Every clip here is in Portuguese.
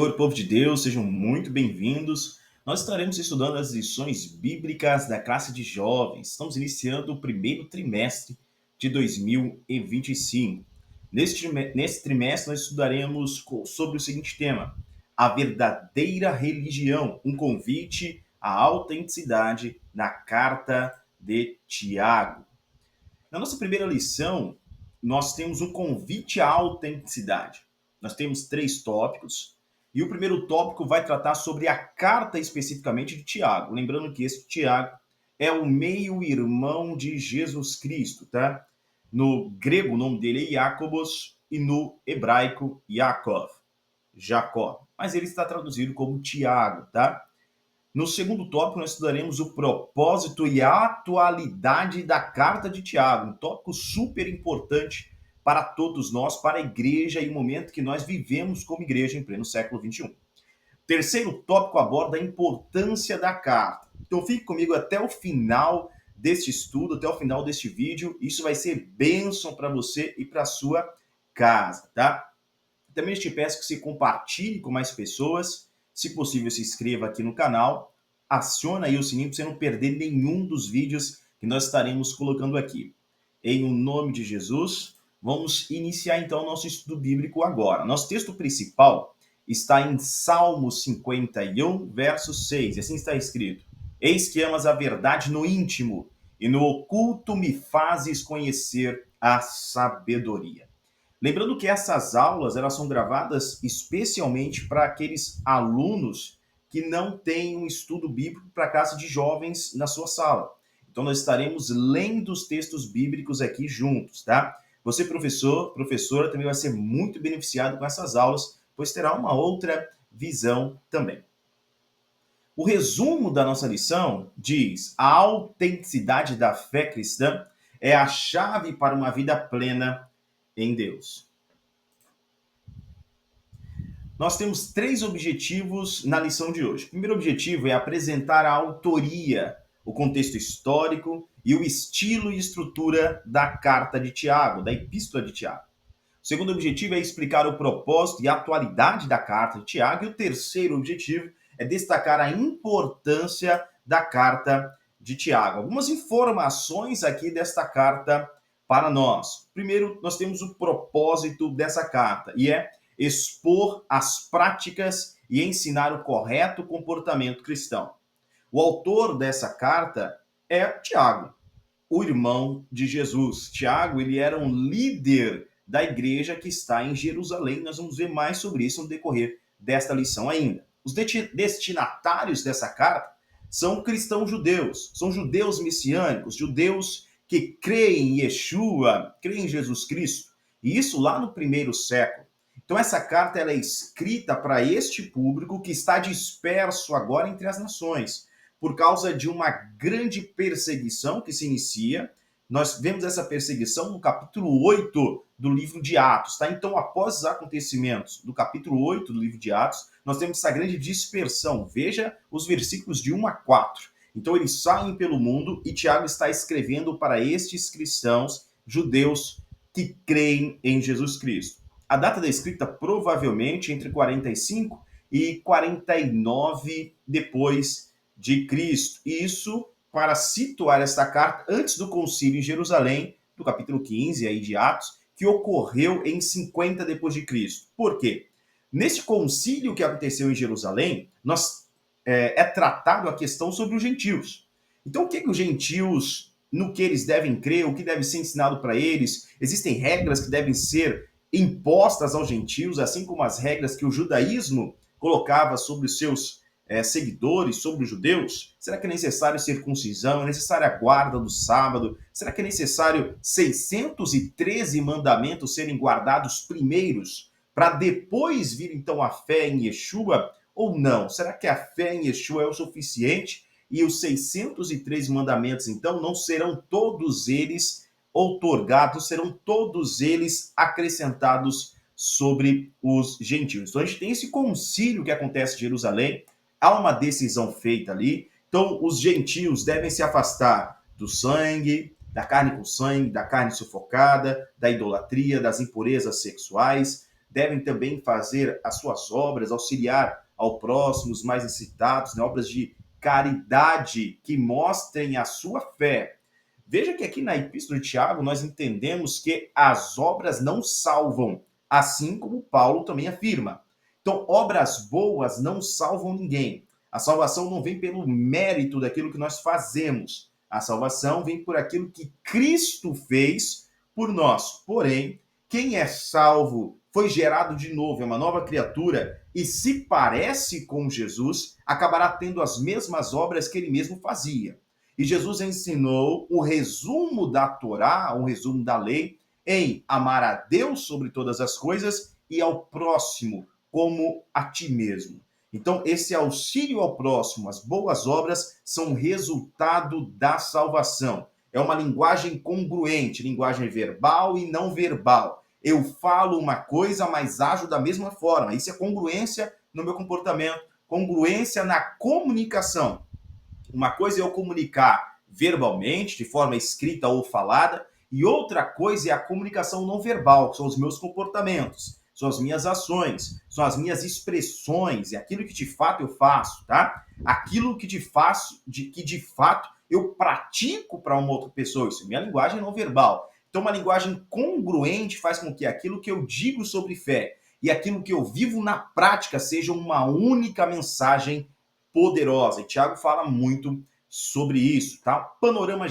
Oi, povo de Deus, sejam muito bem-vindos. Nós estaremos estudando as lições bíblicas da classe de jovens. Estamos iniciando o primeiro trimestre de 2025. Nesse trimestre, nós estudaremos sobre o seguinte tema: a verdadeira religião, um convite à autenticidade na carta de Tiago. Na nossa primeira lição, nós temos um convite à autenticidade. Nós temos 3 tópicos, e o primeiro tópico vai tratar sobre a carta especificamente de Tiago. Lembrando que esse Tiago é o meio-irmão de Jesus Cristo, tá? No grego, o nome dele é Jacobos, e no hebraico, Yaakov, Jacó. Mas ele está traduzido como Tiago, tá? No segundo tópico, nós estudaremos o propósito e a atualidade da carta de Tiago, um tópico super importante para todos nós, para a igreja e o momento que nós vivemos como igreja em pleno século XXI. Terceiro tópico aborda a importância da carta. Então fique comigo até o final deste estudo, até o final deste vídeo. Isso vai ser bênção para você e para a sua casa, tá? Também te peço que você compartilhe com mais pessoas. Se possível, se inscreva aqui no canal. Aciona aí o sininho para você não perder nenhum dos vídeos que nós estaremos colocando aqui. Em o nome de Jesus, vamos iniciar então o nosso estudo bíblico agora. Nosso texto principal está em Salmo 51, verso 6. E assim está escrito: Eis que amas a verdade no íntimo, e no oculto me fazes conhecer a sabedoria. Lembrando que essas aulas elas são gravadas especialmente para aqueles alunos que não têm um estudo bíblico para a classe de jovens na sua sala. Então nós estaremos lendo os textos bíblicos aqui juntos, tá? Você, professor, professora, também vai ser muito beneficiado com essas aulas, pois terá uma outra visão também. O resumo da nossa lição diz: a autenticidade da fé cristã é a chave para uma vida plena em Deus. Nós temos 3 objetivos na lição de hoje. O primeiro objetivo é apresentar a autoria, o contexto histórico e o estilo e estrutura da carta de Tiago, da epístola de Tiago. O segundo objetivo é explicar o propósito e a atualidade da carta de Tiago. E o terceiro objetivo é destacar a importância da carta de Tiago. Algumas informações aqui desta carta para nós. Primeiro, nós temos o propósito dessa carta, e é expor as práticas e ensinar o correto comportamento cristão. O autor dessa carta é Tiago, o irmão de Jesus. Tiago, ele era um líder da igreja que está em Jerusalém. Nós vamos ver mais sobre isso no decorrer desta lição ainda. Os destinatários dessa carta são cristãos judeus, são judeus messiânicos, judeus que creem em Yeshua, creem em Jesus Cristo. E isso lá no primeiro século. Então essa carta ela é escrita para este público que está disperso agora entre as nações, por causa de uma grande perseguição que se inicia. Nós vemos essa perseguição no capítulo 8 do livro de Atos, tá? Então, após os acontecimentos do capítulo 8 do livro de Atos, nós temos essa grande dispersão. Veja os versículos de 1 a 4. Então, eles saem pelo mundo e Tiago está escrevendo para estes cristãos judeus que creem em Jesus Cristo. A data da escrita provavelmente entre 45 e 49 depois de Cristo. Isso para situar esta carta antes do concílio em Jerusalém, do capítulo 15 aí de Atos, que ocorreu em 50 depois de Cristo. Por quê? Nesse concílio que aconteceu em Jerusalém, é tratado a questão sobre os gentios. Então, o que os gentios, no que eles devem crer, o que deve ser ensinado para eles? Existem regras que devem ser impostas aos gentios, assim como as regras que o judaísmo colocava sobre os seus seguidores, sobre os judeus? Será que é necessário circuncisão? É necessária a guarda do sábado? Será que é necessário 613 mandamentos serem guardados primeiros, para depois vir então a fé em Yeshua? Ou não? Será que a fé em Yeshua é o suficiente? E os 613 mandamentos, então, não serão todos eles outorgados, serão todos eles acrescentados sobre os gentios. Então, a gente tem esse concílio que acontece em Jerusalém, há uma decisão feita ali. Então, os gentios devem se afastar do sangue, da carne com sangue, da carne sufocada, da idolatria, das impurezas sexuais, devem também fazer as suas obras, auxiliar ao próximo, os mais necessitados, né? Obras de caridade que mostrem a sua fé. Veja que aqui na Epístola de Tiago nós entendemos que as obras não salvam, assim como Paulo também afirma. Então, obras boas não salvam ninguém. A salvação não vem pelo mérito daquilo que nós fazemos. A salvação vem por aquilo que Cristo fez por nós. Porém, quem é salvo, foi gerado de novo, é uma nova criatura e se parece com Jesus, acabará tendo as mesmas obras que ele mesmo fazia. E Jesus ensinou o resumo da Torá, um resumo da lei, em amar a Deus sobre todas as coisas e ao próximo como a ti mesmo. Então, esse auxílio ao próximo, as boas obras, são resultado da salvação. É uma linguagem congruente, linguagem verbal e não verbal. Eu falo uma coisa, mas ajo da mesma forma. Isso é congruência no meu comportamento, congruência na comunicação. Uma coisa é eu comunicar verbalmente, de forma escrita ou falada, e outra coisa é a comunicação não verbal, que são os meus comportamentos, são as minhas ações, são as minhas expressões, e aquilo que de fato eu faço, tá? Aquilo que de fato eu pratico para uma outra pessoa, isso é minha linguagem não verbal. Então, uma linguagem congruente faz com que aquilo que eu digo sobre fé e aquilo que eu vivo na prática seja uma única mensagem poderosa. E Tiago fala muito sobre isso, tá? Panorama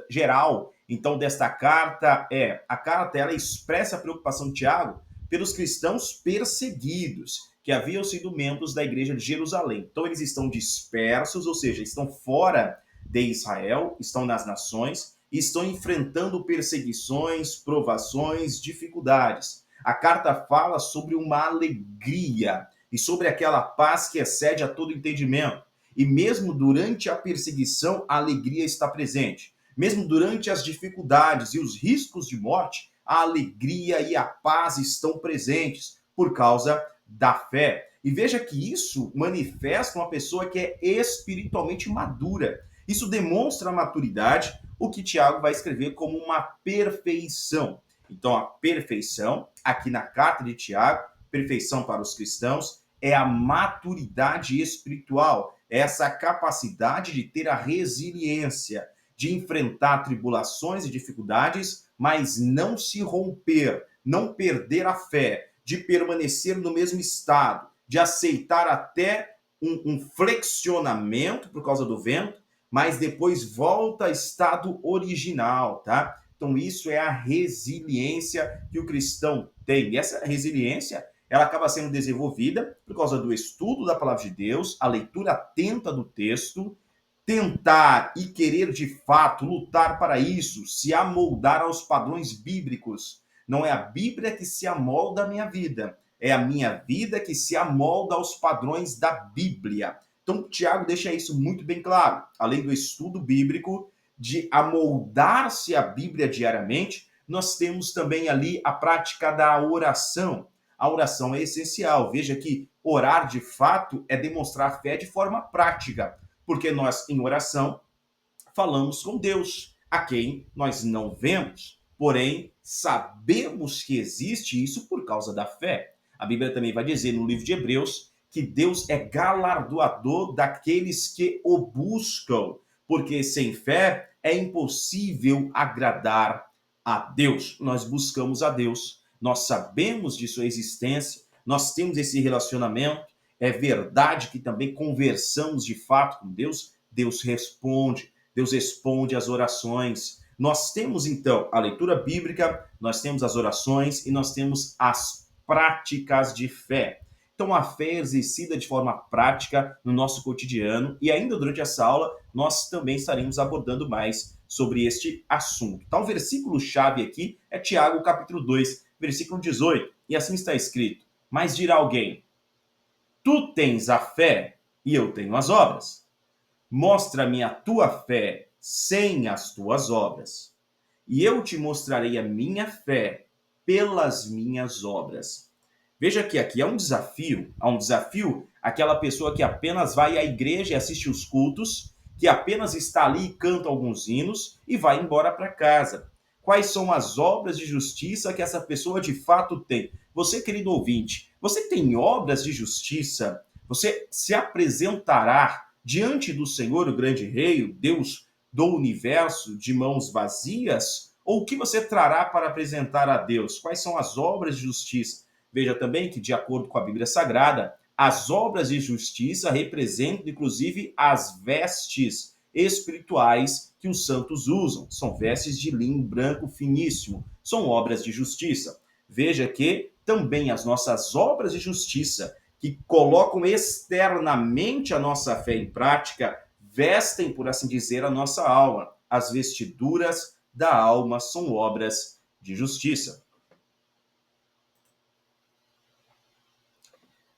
geral, então, desta carta a carta ela expressa a preocupação de Tiago pelos cristãos perseguidos, que haviam sido membros da igreja de Jerusalém. Então, eles estão dispersos, ou seja, estão fora de Israel, estão nas nações, e estão enfrentando perseguições, provações, dificuldades. A carta fala sobre uma alegria e sobre aquela paz que excede a todo entendimento. E mesmo durante a perseguição, a alegria está presente. Mesmo durante as dificuldades e os riscos de morte, a alegria e a paz estão presentes por causa da fé. E veja que isso manifesta uma pessoa que é espiritualmente madura. Isso demonstra a maturidade, o que Tiago vai escrever como uma perfeição. Então, a perfeição, aqui na carta de Tiago, perfeição para os cristãos, é a maturidade espiritual, é essa capacidade de ter a resiliência, de enfrentar tribulações e dificuldades, mas não se romper, não perder a fé, de permanecer no mesmo estado, de aceitar até um flexionamento por causa do vento, mas depois volta ao estado original, tá? Então isso é a resiliência que o cristão tem. E essa resiliência, ela acaba sendo desenvolvida por causa do estudo da palavra de Deus, a leitura atenta do texto, tentar e querer de fato lutar para isso, se amoldar aos padrões bíblicos. Não é a Bíblia que se amolda à minha vida, é a minha vida que se amolda aos padrões da Bíblia. Então, Tiago deixa isso muito bem claro. Além do estudo bíblico, de amoldar-se à Bíblia diariamente, nós temos também ali a prática da oração. A oração é essencial. Veja que orar de fato é demonstrar fé de forma prática, porque nós, em oração, falamos com Deus, a quem nós não vemos, porém sabemos que existe isso por causa da fé. A Bíblia também vai dizer no livro de Hebreus que Deus é galardoador daqueles que o buscam, porque sem fé é impossível agradar a Deus. Nós buscamos a Deus, nós sabemos de sua existência, nós temos esse relacionamento, é verdade que também conversamos de fato com Deus, Deus responde às orações. Nós temos então a leitura bíblica, nós temos as orações e nós temos as práticas de fé. Então, a fé é exercida de forma prática no nosso cotidiano e ainda durante essa aula nós também estaremos abordando mais sobre este assunto. Então, o versículo-chave aqui é Tiago, capítulo 2, versículo 18, e assim está escrito: mas dirá alguém, tu tens a fé e eu tenho as obras. Mostra-me a tua fé sem as tuas obras, e eu te mostrarei a minha fé pelas minhas obras. Veja que aqui há um desafio àquela pessoa que apenas vai à igreja e assiste os cultos, que apenas está ali e canta alguns hinos e vai embora para casa. Quais são as obras de justiça que essa pessoa de fato tem? Você, querido ouvinte, você tem obras de justiça? Você se apresentará diante do Senhor, o grande rei, o Deus do universo, de mãos vazias? Ou o que você trará para apresentar a Deus? Quais são as obras de justiça? Veja também que, de acordo com a Bíblia Sagrada, as obras de justiça representam, inclusive, as vestes espirituais que os santos usam. São vestes de linho branco finíssimo. São obras de justiça. Veja que também as nossas obras de justiça, que colocam externamente a nossa fé em prática, vestem, por assim dizer, a nossa alma. As vestiduras da alma são obras de justiça.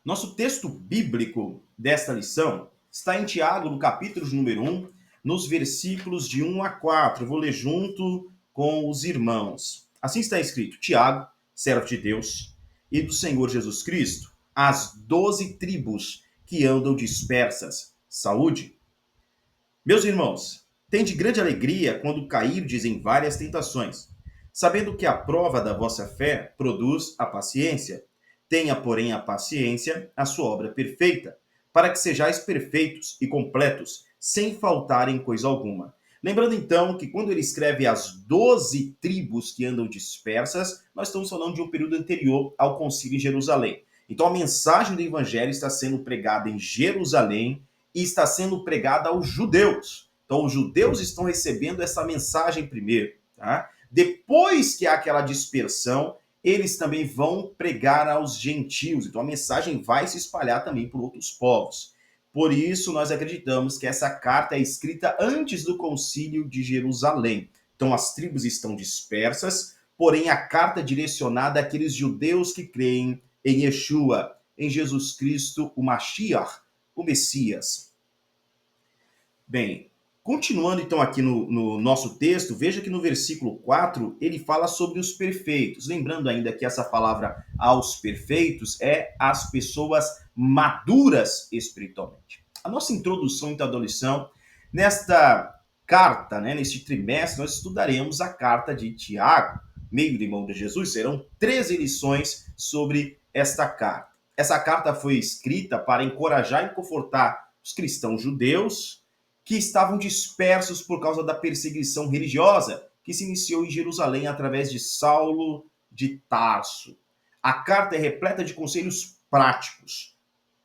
Nosso texto bíblico desta lição está em Tiago, no capítulo de número 1, nos versículos de 1 a 4. Eu vou ler junto com os irmãos. Assim está escrito: Tiago, servo de Deus e do Senhor Jesus Cristo, as 12 tribos que andam dispersas. Saúde. Meus irmãos, tende grande alegria quando cairdes em várias tentações, sabendo que a prova da vossa fé produz a paciência. Tenha, porém, a paciência a sua obra perfeita, para que sejais perfeitos e completos, sem faltar em coisa alguma. Lembrando então que quando ele escreve as 12 tribos que andam dispersas, nós estamos falando de um período anterior ao concílio em Jerusalém. Então a mensagem do evangelho está sendo pregada em Jerusalém e está sendo pregada aos judeus. Então os judeus estão recebendo essa mensagem primeiro, tá? Depois que há aquela dispersão, eles também vão pregar aos gentios. Então a mensagem vai se espalhar também por outros povos. Por isso, nós acreditamos que essa carta é escrita antes do concílio de Jerusalém. Então as tribos estão dispersas, porém a carta é direcionada àqueles judeus que creem em Yeshua, em Jesus Cristo, o Mashiach, o Messias. Bem, continuando então aqui no nosso texto, veja que no versículo 4 ele fala sobre os perfeitos. Lembrando ainda que essa palavra aos perfeitos é as pessoas maduras espiritualmente. A nossa introdução então à lição, nesta carta, neste trimestre, nós estudaremos a carta de Tiago, meio-irmão de Jesus. Serão 13 lições sobre esta carta. Essa carta foi escrita para encorajar e confortar os cristãos judeus que estavam dispersos por causa da perseguição religiosa que se iniciou em Jerusalém através de Saulo de Tarso. A carta é repleta de conselhos práticos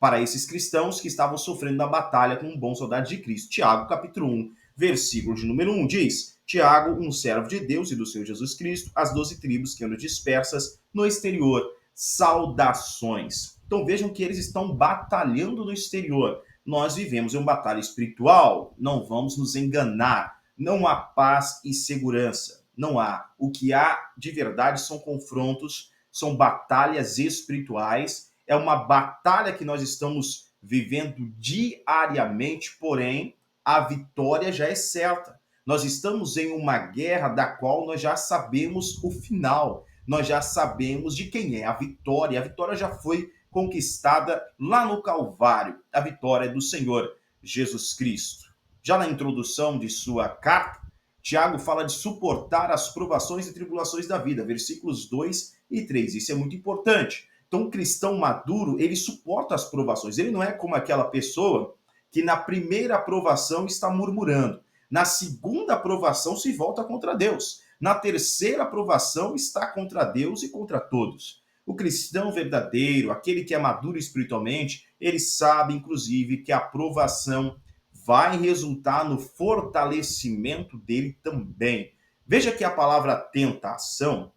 para esses cristãos que estavam sofrendo na batalha com um bom soldado de Cristo. Tiago, capítulo 1, versículo de número 1, diz: Tiago, um servo de Deus e do Senhor Jesus Cristo, as 12 tribos que andam dispersas no exterior, saudações. Então vejam que eles estão batalhando no exterior. Nós vivemos em uma batalha espiritual, não vamos nos enganar. Não há paz e segurança, não há. O que há de verdade são confrontos, são batalhas espirituais, é uma batalha que nós estamos vivendo diariamente, porém, a vitória já é certa. Nós estamos em uma guerra da qual nós já sabemos o final, nós já sabemos de quem é a vitória já foi conquistada lá no Calvário. A vitória é do Senhor Jesus Cristo. Já na introdução de sua carta, Tiago fala de suportar as provações e tribulações da vida, versículos 2 e 3. Isso é muito importante. Então, um cristão maduro, ele suporta as provações. Ele não é como aquela pessoa que na primeira aprovação está murmurando. Na segunda aprovação se volta contra Deus. Na terceira aprovação está contra Deus e contra todos. O cristão verdadeiro, aquele que é maduro espiritualmente, ele sabe, inclusive, que a aprovação vai resultar no fortalecimento dele também. Veja que a palavra tentação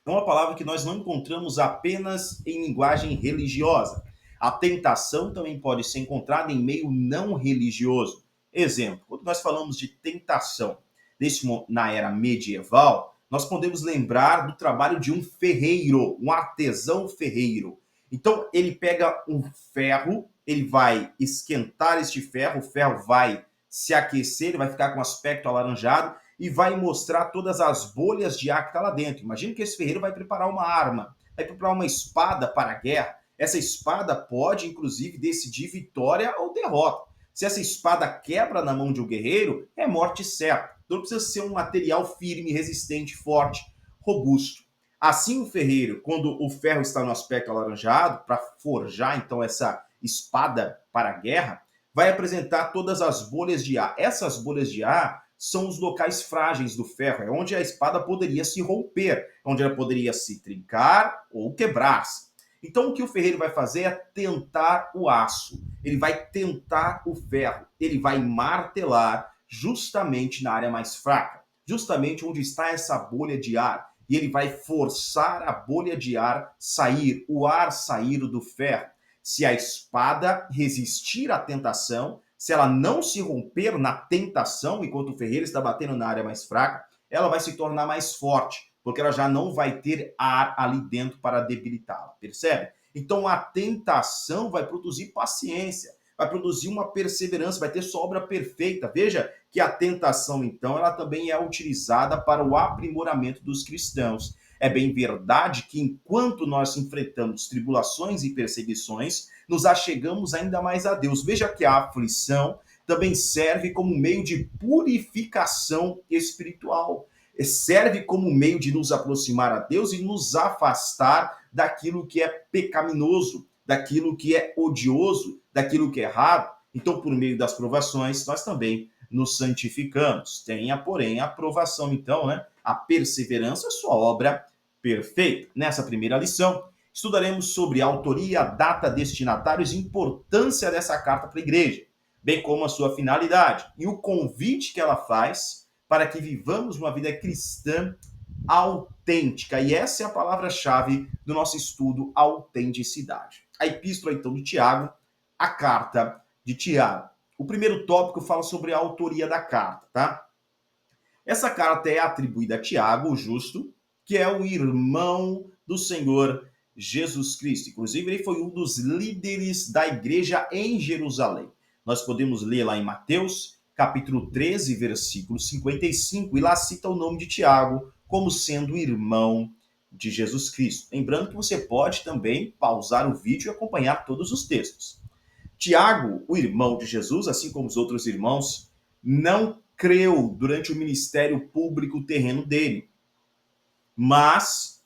é uma palavra que nós não encontramos apenas em linguagem religiosa. A tentação também pode ser encontrada em meio não religioso. Exemplo, quando nós falamos de tentação na era medieval, nós podemos lembrar do trabalho de um ferreiro, um artesão ferreiro. Então, ele pega um ferro, ele vai esquentar este ferro, o ferro vai se aquecer, ele vai ficar com aspecto alaranjado e vai mostrar todas as bolhas de ar que está lá dentro. Imagina que esse ferreiro vai preparar uma arma, vai preparar uma espada para a guerra. Essa espada pode, inclusive, decidir vitória ou derrota. Se essa espada quebra na mão de um guerreiro, é morte certa. Então precisa ser um material firme, resistente, forte, robusto. Assim o ferreiro, quando o ferro está no aspecto alaranjado, para forjar então essa espada para a guerra, vai apresentar todas as bolhas de ar. Essas bolhas de ar são os locais frágeis do ferro, é onde a espada poderia se romper, onde ela poderia se trincar ou quebrar-se. Então o que o ferreiro vai fazer é tentar o aço, ele vai tentar o ferro, ele vai martelar justamente na área mais fraca, justamente onde está essa bolha de ar, e ele vai forçar a bolha de ar sair, o ar sair do ferro. Se a espada resistir à tentação, se ela não se romper na tentação, enquanto o ferreiro está batendo na área mais fraca, ela vai se tornar mais forte, porque ela já não vai ter ar ali dentro para debilitá-la, percebe? Então a tentação vai produzir paciência, vai produzir uma perseverança, vai ter sua obra perfeita. Veja que a tentação, então, ela também é utilizada para o aprimoramento dos cristãos. É bem verdade que enquanto nós enfrentamos tribulações e perseguições, nos achegamos ainda mais a Deus. Veja que a aflição também serve como meio de purificação espiritual. Serve como meio de nos aproximar a Deus e nos afastar daquilo que é pecaminoso, daquilo que é odioso, daquilo que é errado. Então, por meio das provações, nós também nos santificamos. Tenha, porém, a aprovação, então, né? A perseverança, sua obra perfeita. Nessa primeira lição, estudaremos sobre a autoria, data, destinatários e importância dessa carta para a igreja, bem como a sua finalidade e o convite que ela faz para que vivamos uma vida cristã autêntica. E essa é a palavra-chave do nosso estudo, autenticidade. A epístola, então, de Tiago, a carta de Tiago. O primeiro tópico fala sobre a autoria da carta, tá? Essa carta é atribuída a Tiago, o justo, que é o irmão do Senhor Jesus Cristo. Inclusive, ele foi um dos líderes da igreja em Jerusalém. Nós podemos ler lá em Mateus, capítulo 13, versículo 55, e lá cita o nome de Tiago como sendo irmão de Jesus Cristo. Lembrando que você pode também pausar o vídeo e acompanhar todos os textos. Tiago, o irmão de Jesus, assim como os outros irmãos, não creu durante o ministério público terreno dele. Mas,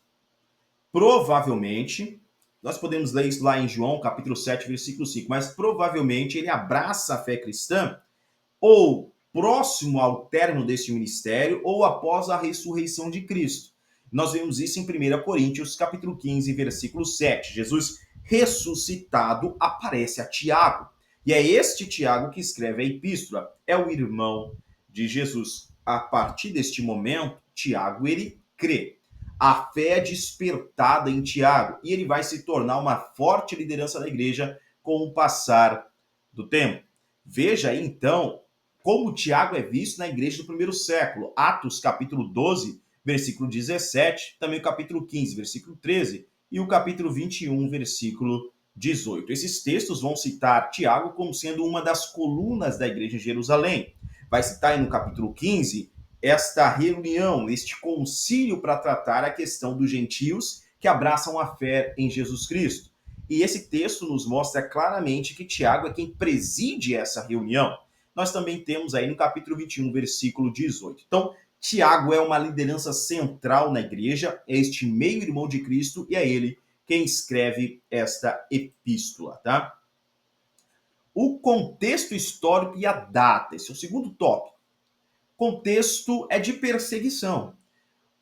provavelmente, nós podemos ler isso lá em João, capítulo 7, versículo 5, mas provavelmente ele abraça a fé cristã ou próximo ao término desse ministério ou após a ressurreição de Cristo. Nós vemos isso em 1 Coríntios, capítulo 15, versículo 7. Jesus ressuscitado aparece a Tiago. E é este Tiago que escreve a epístola, é o irmão de Jesus. A partir deste momento, Tiago, ele crê. A fé é despertada em Tiago e ele vai se tornar uma forte liderança da igreja com o passar do tempo. Veja aí, então, como Tiago é visto na igreja do primeiro século. Atos, capítulo 12, versículo 17, também o capítulo 15, versículo 13, e o capítulo 21, versículo 18. Esses textos vão citar Tiago como sendo uma das colunas da igreja em Jerusalém. Vai citar aí no capítulo 15 esta reunião, este concílio para tratar a questão dos gentios que abraçam a fé em Jesus Cristo. E esse texto nos mostra claramente que Tiago é quem preside essa reunião. Nós também temos aí no capítulo 21, versículo 18. Então, Tiago é uma liderança central na igreja, é este meio-irmão de Cristo e é ele quem escreve esta epístola, tá? O contexto histórico e a data, esse é o segundo tópico. Contexto é de perseguição.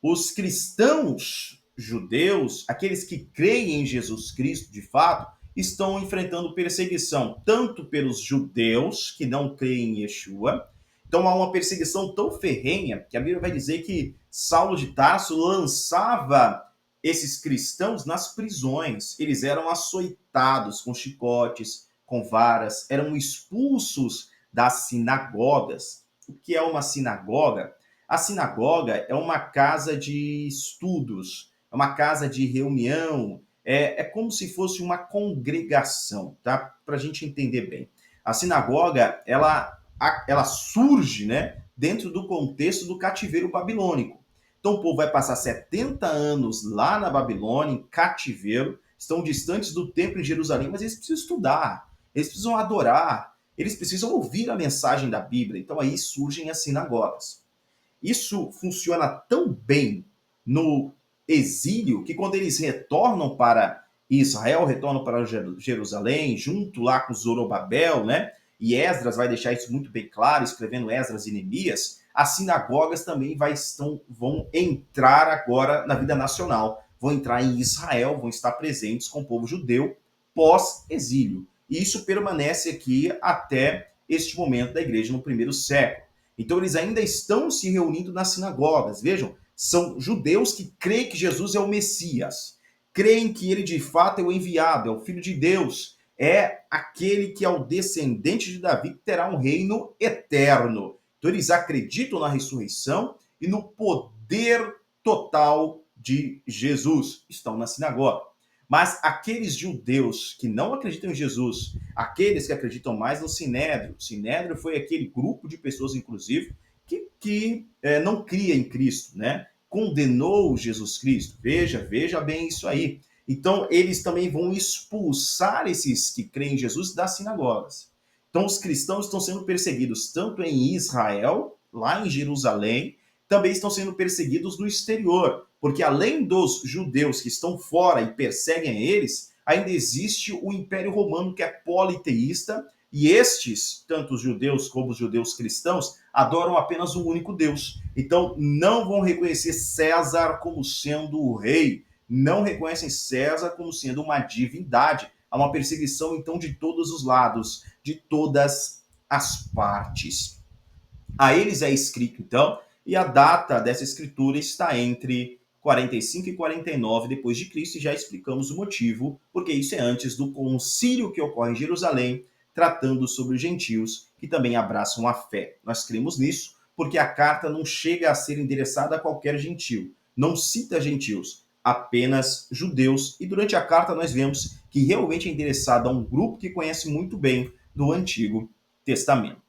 Os cristãos judeus, aqueles que creem em Jesus Cristo de fato, estão enfrentando perseguição tanto pelos judeus que não creem em Yeshua. Então há uma perseguição tão ferrenha que a Bíblia vai dizer que Saulo de Tarso lançava esses cristãos nas prisões. Eles eram açoitados com chicotes, com varas, eram expulsos das sinagogas. O que é uma sinagoga? A sinagoga é uma casa de estudos, é uma casa de reunião, é como se fosse uma congregação, tá? Para a gente entender bem. A sinagoga, ela surge, né, dentro do contexto do cativeiro babilônico. Então o povo vai passar 70 anos lá na Babilônia, em cativeiro, estão distantes do templo em Jerusalém, mas eles precisam estudar, eles precisam adorar, eles precisam ouvir a mensagem da Bíblia. Então aí surgem as sinagogas. Isso funciona tão bem no exílio, que quando eles retornam para Israel, retornam para Jerusalém, junto lá com Zorobabel, né? E Esdras vai deixar isso muito bem claro, escrevendo Esdras e Neemias, as sinagogas também vão entrar agora na vida nacional, vão entrar em Israel, vão estar presentes com o povo judeu pós-exílio. E isso permanece aqui até este momento da igreja no primeiro século. Então eles ainda estão se reunindo nas sinagogas. Vejam, são judeus que creem que Jesus é o Messias, creem que ele de fato é o enviado, é o Filho de Deus, é aquele que é o descendente de Davi, que terá um reino eterno. Então eles acreditam na ressurreição e no poder total de Jesus. Estão na sinagoga. Mas aqueles judeus que não acreditam em Jesus, aqueles que acreditam mais no Sinédrio, o Sinédrio foi aquele grupo de pessoas, inclusive, que não cria em Cristo, né? Condenou Jesus Cristo. Veja bem isso aí. Então, eles também vão expulsar esses que creem em Jesus das sinagogas. Então, os cristãos estão sendo perseguidos tanto em Israel, lá em Jerusalém, também estão sendo perseguidos no exterior, porque além dos judeus que estão fora e perseguem eles, ainda existe o Império Romano que é politeísta, e estes, tanto os judeus como os judeus cristãos, adoram apenas um único Deus. Então, não vão reconhecer César como sendo o rei, não reconhecem César como sendo uma divindade. Há uma perseguição, então, de todos os lados, de todas as partes. A eles é escrito, então, e a data dessa escritura está entre 45 e 49 depois de Cristo, e já explicamos o motivo, porque isso é antes do concílio que ocorre em Jerusalém, tratando sobre os gentios que também abraçam a fé. Nós cremos nisso, porque a carta não chega a ser endereçada a qualquer gentio, não cita gentios, apenas judeus, e durante a carta nós vemos que realmente é endereçada a um grupo que conhece muito bem do Antigo Testamento.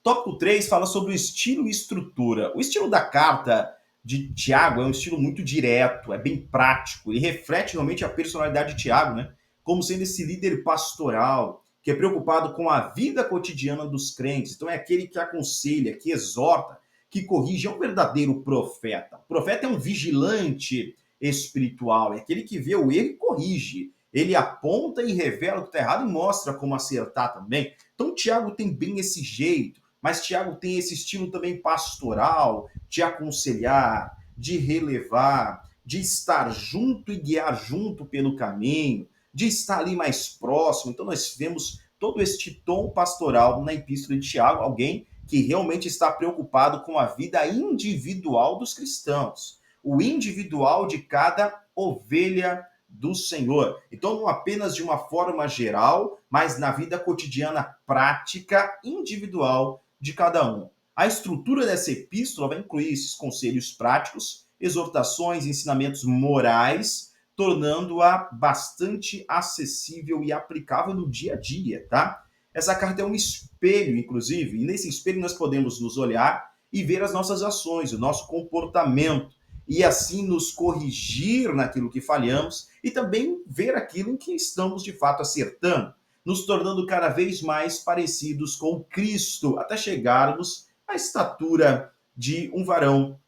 Tópico 3 fala sobre o estilo e estrutura. O estilo da carta de Tiago é um estilo muito direto, é bem prático, e reflete realmente a personalidade de Tiago, né? Como sendo esse líder pastoral, que é preocupado com a vida cotidiana dos crentes. Então é aquele que aconselha, que exorta, que corrige, é um verdadeiro profeta. O profeta é um vigilante espiritual, é aquele que vê o erro e corrige. Ele aponta e revela o que está errado e mostra como acertar também. Então Tiago tem bem esse jeito. Mas Tiago tem esse estilo também pastoral, de aconselhar, de relevar, de estar junto e guiar junto pelo caminho, de estar ali mais próximo. Então nós vemos todo este tom pastoral na epístola de Tiago, alguém que realmente está preocupado com a vida individual dos cristãos, o individual de cada ovelha do Senhor. Então, não apenas de uma forma geral, mas na vida cotidiana prática, individual de cada um. A estrutura dessa epístola vai incluir esses conselhos práticos, exortações, ensinamentos morais, tornando-a bastante acessível e aplicável no dia a dia, tá? Essa carta é um espelho, inclusive, e nesse espelho nós podemos nos olhar e ver as nossas ações, o nosso comportamento, e assim nos corrigir naquilo que falhamos e também ver aquilo em que estamos de fato acertando, nos tornando cada vez mais parecidos com Cristo, até chegarmos à estatura de um varão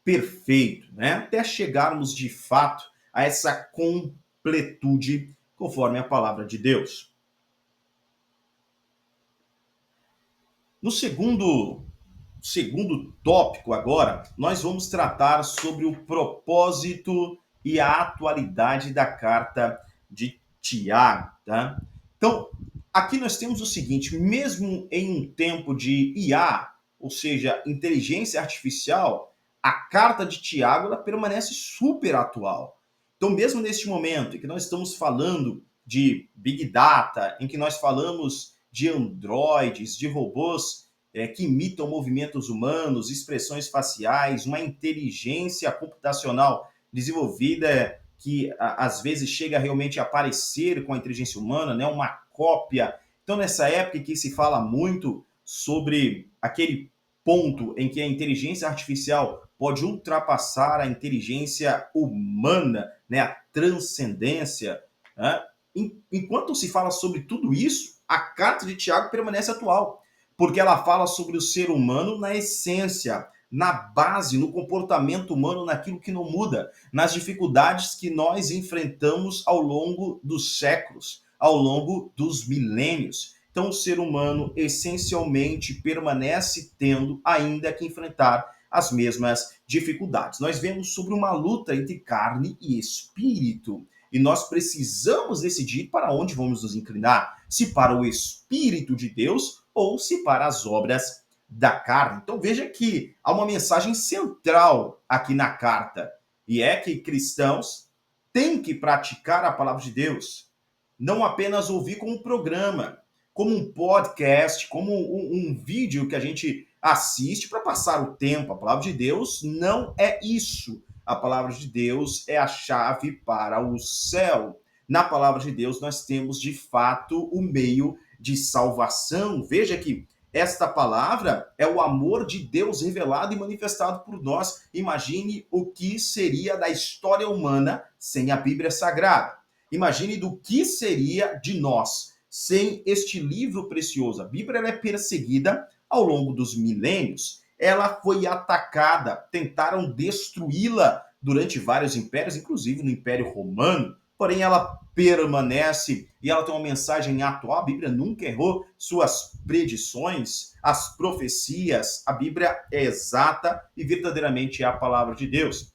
perfeito, né? Até chegarmos de fato a essa completude conforme a palavra de Deus. No segundo tópico agora, nós vamos tratar sobre o propósito e a atualidade da carta de Tiago, tá? Então, aqui nós temos o seguinte, mesmo em um tempo de IA, ou seja, inteligência artificial, a carta de Tiago ela permanece super atual. Então, mesmo neste momento em que nós estamos falando de Big Data, em que nós falamos de androides, de robôs que imitam movimentos humanos, expressões faciais, uma inteligência computacional desenvolvida que às vezes chega realmente a parecer com a inteligência humana, né? Uma cópia. Então, nessa época que se fala muito sobre aquele ponto em que a inteligência artificial pode ultrapassar a inteligência humana, né? A transcendência, né? Enquanto se fala sobre tudo isso, a carta de Tiago permanece atual, porque ela fala sobre o ser humano na essência, na base, no comportamento humano, naquilo que não muda, nas dificuldades que nós enfrentamos ao longo dos séculos, ao longo dos milênios. Então, o ser humano essencialmente permanece tendo ainda que enfrentar as mesmas dificuldades. Nós vemos sobre uma luta entre carne e espírito. E nós precisamos decidir para onde vamos nos inclinar, se para o Espírito de Deus ou se para as obras da carne. Então veja que há uma mensagem central aqui na carta, e é que cristãos têm que praticar a palavra de Deus, não apenas ouvir como um programa, como um podcast, como um vídeo que a gente assiste para passar o tempo. A palavra de Deus não é isso. A palavra de Deus é a chave para o céu. Na palavra de Deus nós temos de fato o meio de salvação. Veja que esta palavra é o amor de Deus revelado e manifestado por nós. Imagine o que seria da história humana sem a Bíblia Sagrada. Imagine do que seria de nós sem este livro precioso. A Bíblia é perseguida ao longo dos milênios. Ela foi atacada, tentaram destruí-la durante vários impérios, inclusive no Império Romano. Porém, ela permanece e ela tem uma mensagem atual. A Bíblia nunca errou suas predições, as profecias. A Bíblia é exata e verdadeiramente é a palavra de Deus.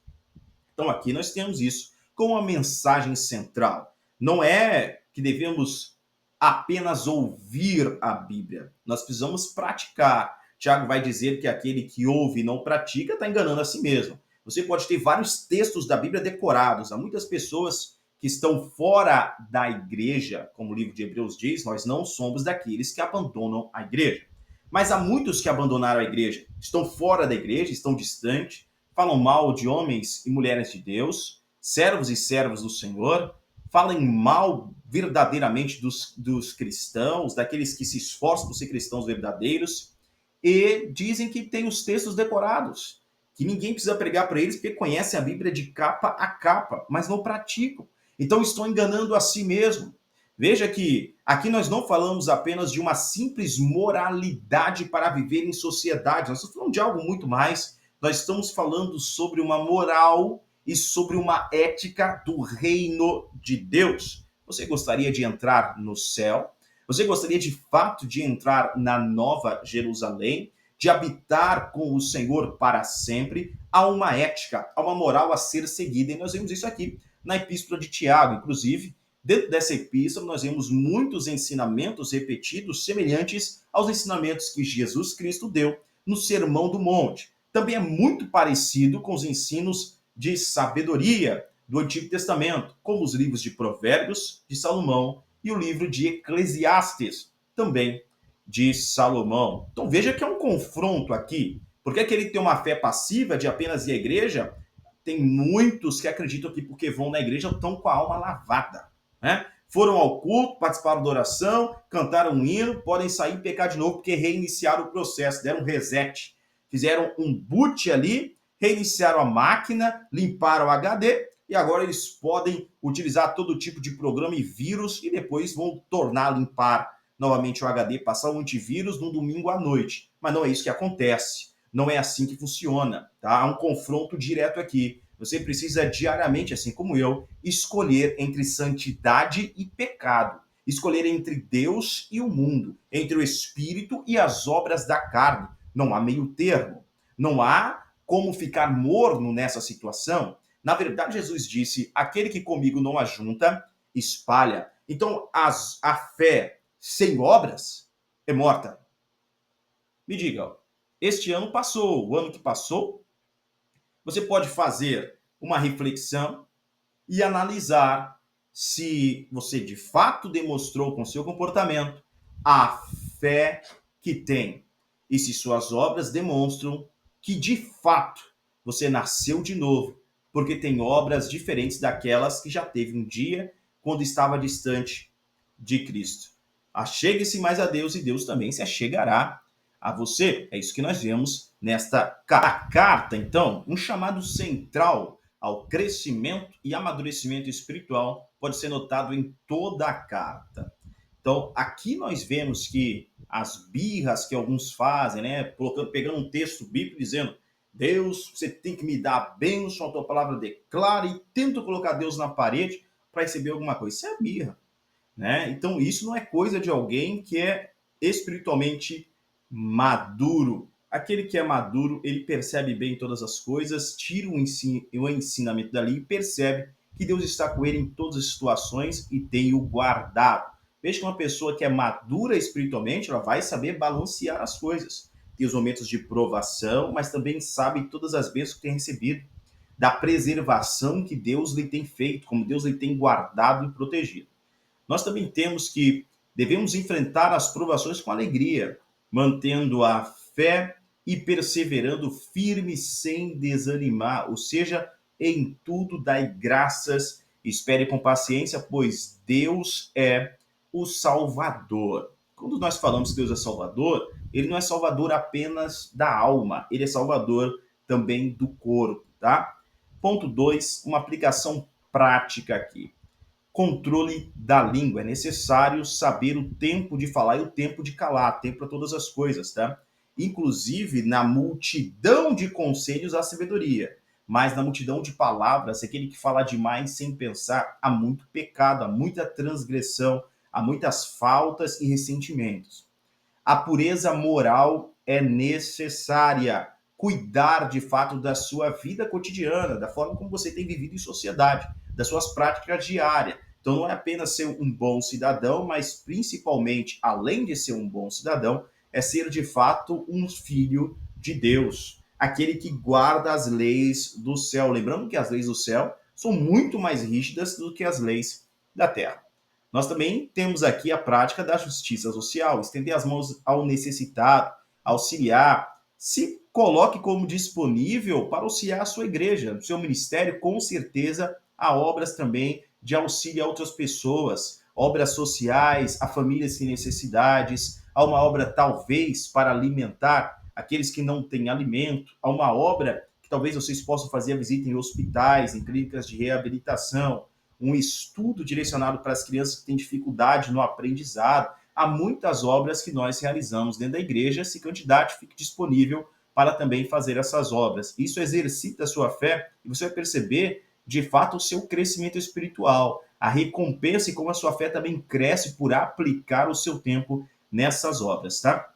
Então, aqui nós temos isso como uma mensagem central. Não é que devemos apenas ouvir a Bíblia, nós precisamos praticar. Tiago vai dizer que aquele que ouve e não pratica está enganando a si mesmo. Você pode ter vários textos da Bíblia decorados. Há muitas pessoas que estão fora da igreja, como o livro de Hebreus diz, nós não somos daqueles que abandonam a igreja. Mas há muitos que abandonaram a igreja, estão fora da igreja, estão distantes, falam mal de homens e mulheres de Deus, servos e servas do Senhor, falam mal verdadeiramente dos cristãos, daqueles que se esforçam por ser cristãos verdadeiros, e dizem que tem os textos decorados, que ninguém precisa pregar para eles, porque conhecem a Bíblia de capa a capa, mas não praticam. Então estão enganando a si mesmo. Veja que aqui nós não falamos apenas de uma simples moralidade para viver em sociedade, nós estamos falando de algo muito mais. Nós estamos falando sobre uma moral e sobre uma ética do reino de Deus. Você gostaria de entrar no céu? Você gostaria de fato de entrar na Nova Jerusalém, de habitar com o Senhor para sempre? Há uma ética, há uma moral a ser seguida, e nós vemos isso aqui na Epístola de Tiago. Inclusive, dentro dessa epístola, nós vemos muitos ensinamentos repetidos semelhantes aos ensinamentos que Jesus Cristo deu no Sermão do Monte. Também é muito parecido com os ensinos de sabedoria do Antigo Testamento, como os livros de Provérbios, de Salomão, e o livro de Eclesiastes, também de Salomão. Então veja que é um confronto aqui. Porque aquele que tem uma fé passiva de apenas ir à igreja, tem muitos que acreditam que porque vão na igreja estão com a alma lavada, né? Foram ao culto, participaram da oração, cantaram um hino, podem sair e pecar de novo porque reiniciaram o processo, deram um reset, fizeram um boot ali, reiniciaram a máquina, limparam o HD e agora eles podem utilizar todo tipo de programa e vírus e depois vão tornar a limpar novamente o HD, passar o antivírus num domingo à noite. Mas não é isso que acontece. Não é assim que funciona. Tá? Há um confronto direto aqui. Você precisa diariamente, assim como eu, escolher entre santidade e pecado. Escolher entre Deus e o mundo, entre o espírito e as obras da carne. Não há meio termo. Não há como ficar morno nessa situação. Na verdade, Jesus disse: aquele que comigo não ajunta, espalha. Então, a fé sem obras é morta. Me diga, este ano passou, o ano que passou, você pode fazer uma reflexão e analisar se você de fato demonstrou com seu comportamento a fé que tem e se suas obras demonstram que de fato você nasceu de novo, porque tem obras diferentes daquelas que já teve um dia quando estava distante de Cristo. Achegue-se mais a Deus e Deus também se achegará a você. É isso que nós vemos nesta carta. Então, um chamado central ao crescimento e amadurecimento espiritual pode ser notado em toda a carta. Então, aqui nós vemos que as birras que alguns fazem, né, pegando um texto bíblico dizendo Deus, você tem que me dar a bênção, a tua palavra declara, e tento colocar Deus na parede para receber alguma coisa. Isso é birra, né? Então, isso não é coisa de alguém que é espiritualmente maduro. Aquele que é maduro, ele percebe bem todas as coisas, tira o ensinamento dali e percebe que Deus está com ele em todas as situações e tem o guardado. Veja que uma pessoa que é madura espiritualmente, ela vai saber balancear as coisas. Tem os momentos de provação, mas também sabe todas as bênçãos que tem recebido, da preservação que Deus lhe tem feito, como Deus lhe tem guardado e protegido. Nós também temos que devemos enfrentar as provações com alegria, mantendo a fé e perseverando firme sem desanimar, ou seja, em tudo dai graças, espere com paciência, pois Deus é o Salvador. Quando nós falamos que Deus é Salvador, ele não é Salvador apenas da alma, ele é Salvador também do corpo, tá? Ponto 2, uma aplicação prática aqui. Controle da língua. É necessário saber o tempo de falar e o tempo de calar, tempo para todas as coisas, tá? Inclusive, na multidão de conselhos há sabedoria, mas na multidão de palavras, aquele que fala demais sem pensar, há muito pecado, há muita transgressão, há muitas faltas e ressentimentos. A pureza moral é necessária. Cuidar de fato da sua vida cotidiana, da forma como você tem vivido em sociedade, das suas práticas diárias. Então não é apenas ser um bom cidadão, mas principalmente, além de ser um bom cidadão, é ser de fato um filho de Deus, aquele que guarda as leis do céu. Lembrando que as leis do céu são muito mais rígidas do que as leis da terra. Nós também temos aqui a prática da justiça social, estender as mãos ao necessitado, auxiliar, se coloque como disponível para auxiliar a sua igreja, o seu ministério, com certeza há obras também de auxílio a outras pessoas, obras sociais, a famílias sem necessidades, há uma obra talvez para alimentar aqueles que não têm alimento, há uma obra que talvez vocês possam fazer a visita em hospitais, em clínicas de reabilitação, um estudo direcionado para as crianças que têm dificuldade no aprendizado. Há muitas obras que nós realizamos dentro da igreja, se candidate, fique disponível para também fazer essas obras. Isso exercita a sua fé e você vai perceber, de fato, o seu crescimento espiritual, a recompensa e como a sua fé também cresce por aplicar o seu tempo nessas obras, tá?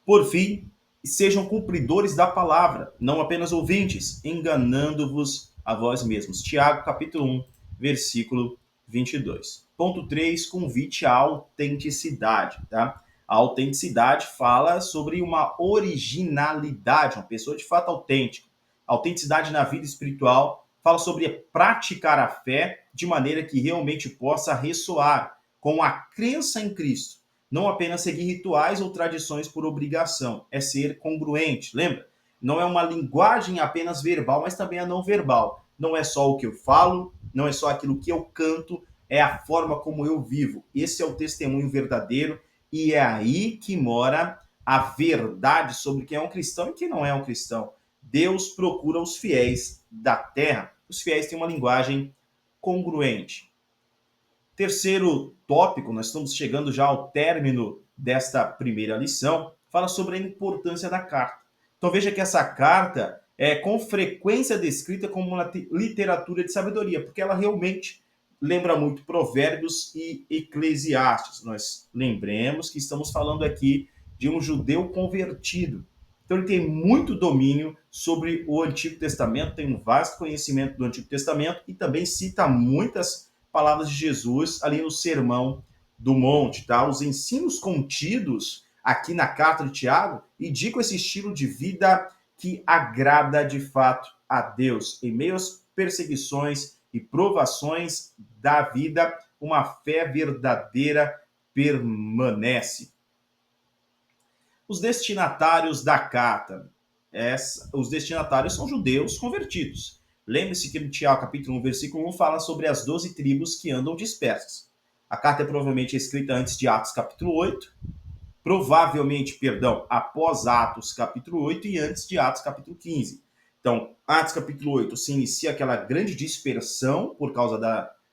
Por fim, sejam cumpridores da palavra, não apenas ouvintes, enganando-vos a vós mesmos. Tiago, capítulo 1, versículo 22. Ponto 3, convite à autenticidade, tá? A autenticidade fala sobre uma originalidade, uma pessoa de fato autêntica. A autenticidade na vida espiritual fala sobre praticar a fé de maneira que realmente possa ressoar com a crença em Cristo. Não apenas seguir rituais ou tradições por obrigação, é ser congruente, lembra? Não é uma linguagem apenas verbal, mas também a não verbal. Não é só o que eu falo, não é só aquilo que eu canto, é a forma como eu vivo. Esse é o testemunho verdadeiro e é aí que mora a verdade sobre quem é um cristão e quem não é um cristão. Deus procura os fiéis da terra. Os fiéis têm uma linguagem congruente. Terceiro tópico, nós estamos chegando já ao término desta primeira lição, fala sobre a importância da carta. Então veja que essa carta é com frequência descrita como uma literatura de sabedoria, porque ela realmente lembra muito Provérbios e Eclesiastes. Nós lembremos que estamos falando aqui de um judeu convertido. Então ele tem muito domínio sobre o Antigo Testamento, tem um vasto conhecimento do Antigo Testamento e também cita muitas palavras de Jesus ali no Sermão do Monte, tá? Os ensinos contidos aqui na carta de Tiago indicam esse estilo de vida que agrada de fato a Deus. Em meio às perseguições e provações da vida, uma fé verdadeira permanece. Os destinatários da carta. Os destinatários são judeus convertidos. Lembre-se que no Tiago, capítulo 1, versículo 1, fala sobre as 12 tribos que andam dispersas. A carta é provavelmente escrita antes de Atos, capítulo 8, após Atos, capítulo 8 e antes de Atos, capítulo 15. Então, Atos, capítulo 8, se inicia aquela grande dispersão por causa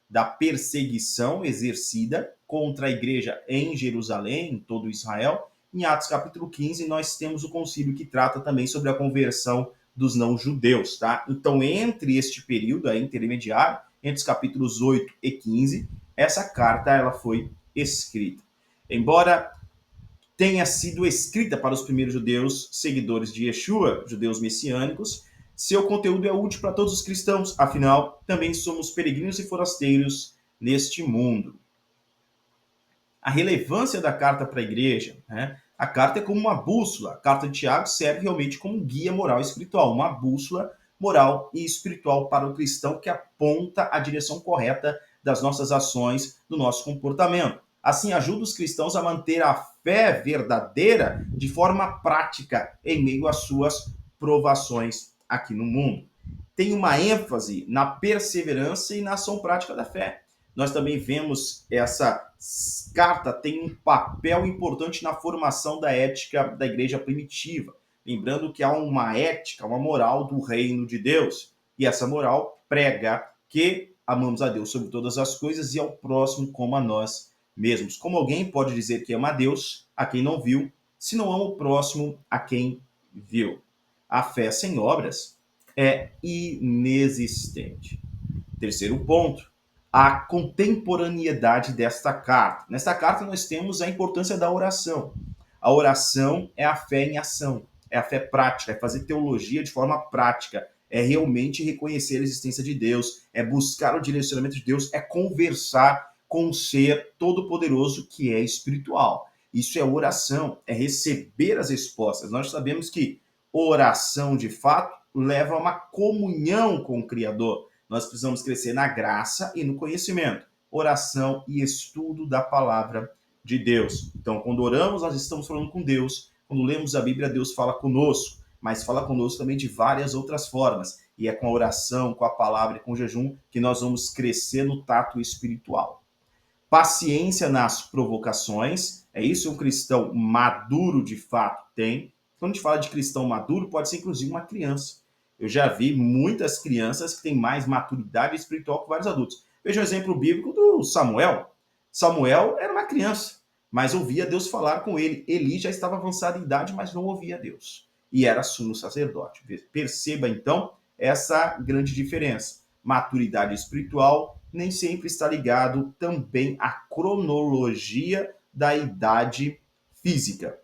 da perseguição exercida contra a igreja em Jerusalém, em todo Israel. Em Atos capítulo 15, nós temos o concílio que trata também sobre a conversão dos não-judeus, tá? Então, entre este período aí intermediário, entre os capítulos 8 e 15, essa carta ela foi escrita. Embora tenha sido escrita para os primeiros judeus seguidores de Yeshua, judeus messiânicos, seu conteúdo é útil para todos os cristãos, afinal, também somos peregrinos e forasteiros neste mundo. A relevância da carta para a igreja, né? A carta é como uma bússola. A carta de Tiago serve realmente como um guia moral e espiritual, uma bússola moral e espiritual para o cristão que aponta a direção correta das nossas ações, do nosso comportamento. Assim, ajuda os cristãos a manter a fé verdadeira de forma prática em meio às suas provações aqui no mundo. Tem uma ênfase na perseverança e na ação prática da fé. Nós também vemos essa carta tem um papel importante na formação da ética da igreja primitiva. Lembrando que há uma ética, uma moral do reino de Deus. E essa moral prega que amamos a Deus sobre todas as coisas e ao próximo como a nós mesmos. Como alguém pode dizer que ama a Deus a quem não viu, se não ama o próximo a quem viu? A fé sem obras é inexistente. Terceiro ponto, a contemporaneidade desta carta. Nesta carta nós temos a importância da oração. A oração é a fé em ação, é a fé prática, é fazer teologia de forma prática, é realmente reconhecer a existência de Deus, é buscar o direcionamento de Deus, é conversar com o ser todo-poderoso que é espiritual. Isso é oração, é receber as respostas. Nós sabemos que oração, de fato, leva a uma comunhão com o Criador. Nós precisamos crescer na graça e no conhecimento, oração e estudo da palavra de Deus. Então, quando oramos, nós estamos falando com Deus. Quando lemos a Bíblia, Deus fala conosco, mas fala conosco também de várias outras formas. E é com a oração, com a palavra e com o jejum que nós vamos crescer no tato espiritual. Paciência nas provocações, é isso que um cristão maduro de fato tem. Quando a gente fala de cristão maduro, pode ser inclusive uma criança. Eu já vi muitas crianças que têm mais maturidade espiritual que vários adultos. Veja o exemplo bíblico do Samuel. Samuel era uma criança, mas ouvia Deus falar com ele. Eli já estava avançado em idade, mas não ouvia Deus. E era sumo sacerdote. Perceba, então, essa grande diferença. Maturidade espiritual nem sempre está ligado também à cronologia da idade física.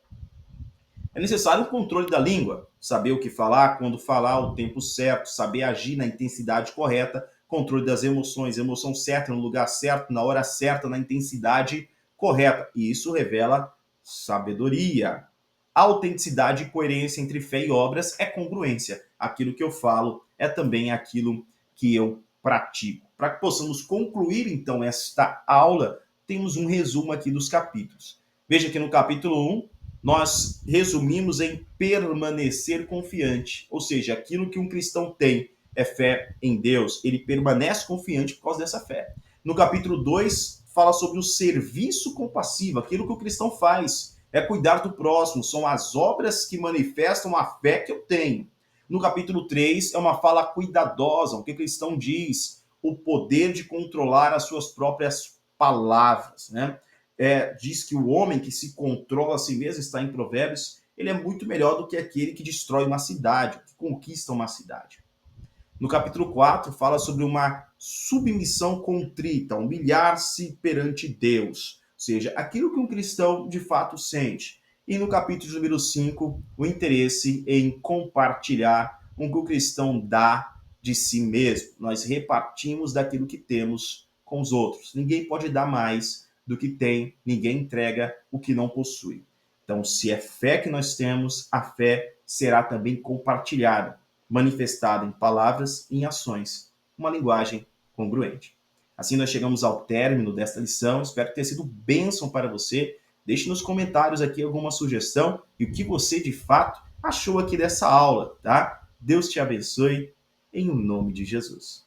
É necessário um controle da língua, saber o que falar, quando falar, o tempo certo, saber agir na intensidade correta, controle das emoções, emoção certa no lugar certo, na hora certa, na intensidade correta. E isso revela sabedoria. Autenticidade e coerência entre fé e obras é congruência. Aquilo que eu falo é também aquilo que eu pratico. Para que possamos concluir, então, esta aula, temos um resumo aqui dos capítulos. Veja que no capítulo 1, nós resumimos em permanecer confiante. Ou seja, aquilo que um cristão tem é fé em Deus. Ele permanece confiante por causa dessa fé. No capítulo 2, fala sobre o serviço compassivo, aquilo que o cristão faz. É cuidar do próximo, são as obras que manifestam a fé que eu tenho. No capítulo 3, é uma fala cuidadosa, o que o cristão diz, o poder de controlar as suas próprias palavras, né? Diz que o homem que se controla a si mesmo, está em Provérbios, ele é muito melhor do que aquele que destrói uma cidade, que conquista uma cidade. No capítulo 4, fala sobre uma submissão contrita, humilhar-se perante Deus, ou seja, aquilo que um cristão de fato sente. E no capítulo número 5, o interesse em compartilhar o que o cristão dá de si mesmo. Nós repartimos daquilo que temos com os outros. Ninguém pode dar mais do que tem, ninguém entrega o que não possui. Então, se é fé que nós temos, a fé será também compartilhada, manifestada em palavras e em ações, uma linguagem congruente. Assim nós chegamos ao término desta lição, espero que tenha sido bênção para você. Deixe nos comentários aqui alguma sugestão e o que você de fato achou aqui dessa aula, tá? Deus te abençoe, em nome de Jesus.